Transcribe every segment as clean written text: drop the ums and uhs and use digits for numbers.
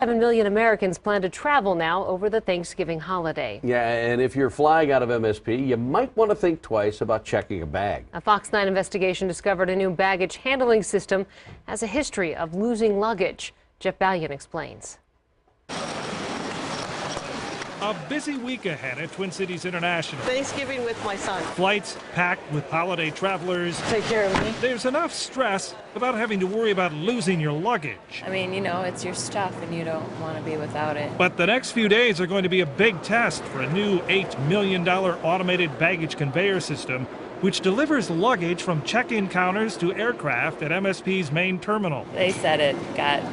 7 million Americans plan to travel now over the Thanksgiving holiday. Yeah, and if you're flying out of MSP, you might want to think twice about checking a bag. A Fox 9 investigation discovered a new baggage handling system has a history of losing luggage. Jeff Ballion explains. A busy week ahead at Twin Cities International. Thanksgiving with my son. Flights packed with holiday travelers. Take care of me. There's enough stress without having to worry about losing your luggage. I mean, you know, it's your stuff and you don't want to be without it. But the next few days are going to be a big test for a new $8 million automated baggage conveyor system, which delivers luggage from check-in counters to aircraft at MSP's main terminal. They said it got,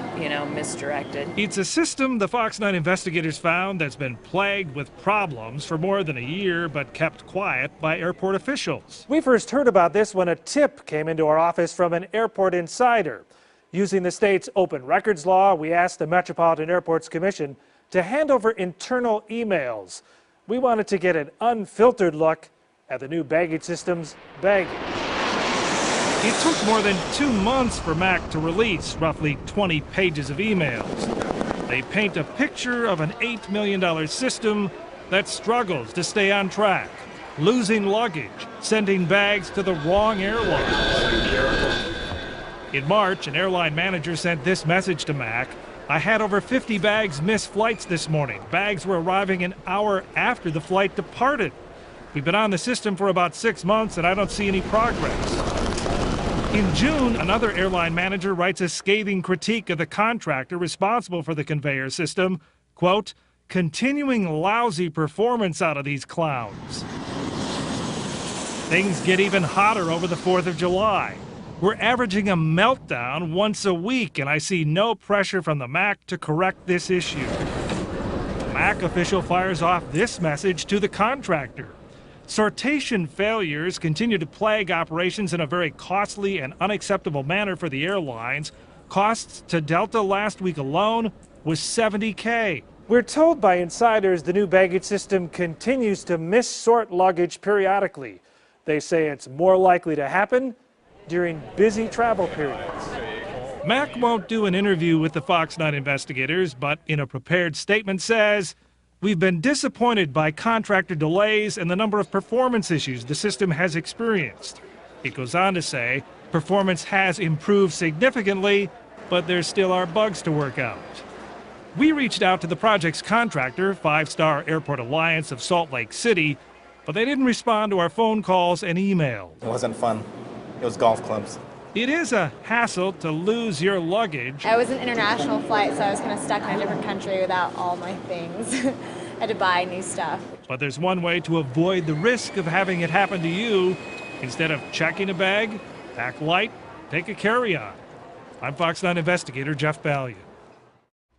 misdirected. It's a system the Fox 9 investigators found that's been plagued with problems for more than a year, but kept quiet by airport officials. We first heard about this when a tip came into our office from an airport insider. Using the state's open records law, we asked the Metropolitan Airports Commission to hand over internal emails. We wanted to get an unfiltered look at the new baggage system's baggage. It took more than 2 months for MAC to release roughly 20 pages of emails. They paint a picture of an $8 million system that struggles to stay on track, losing luggage, sending bags to the wrong airlines. In March, an airline manager sent this message to MAC. I had over 50 bags miss flights this morning. Bags were arriving an hour after the flight departed. We've been on the system for about 6 months and I don't see any progress. In June, another airline manager writes a scathing critique of the contractor responsible for the conveyor system. Quote, continuing lousy performance out of these clowns. Things get even hotter over the 4th of July. We're averaging a meltdown once a week and I see no pressure from the MAC to correct this issue. The MAC official fires off this message to the contractor. Sortation failures continue to plague operations in a very costly and unacceptable manner for the airlines. Costs to Delta last week alone was $70K. We're told by insiders the new baggage system continues to missort luggage periodically. They say it's more likely to happen during busy travel periods. MAC won't do an interview with the Fox 9 investigators, but in a prepared statement says, we've been disappointed by contractor delays and the number of performance issues the system has experienced. It goes on to say performance has improved significantly, but there still are bugs to work out. We reached out to the project's contractor, 5-Star Airport Alliance of Salt Lake City, but they didn't respond to our phone calls and emails. It wasn't fun. It was golf clubs. It is a hassle to lose your luggage. I was an international flight, so I was kind of stuck in a different country without all my things. I had to buy new stuff. But there's one way to avoid the risk of having it happen to you. Instead of checking a bag, pack light, take a carry-on. I'm Fox 9 investigator Jeff Ballion.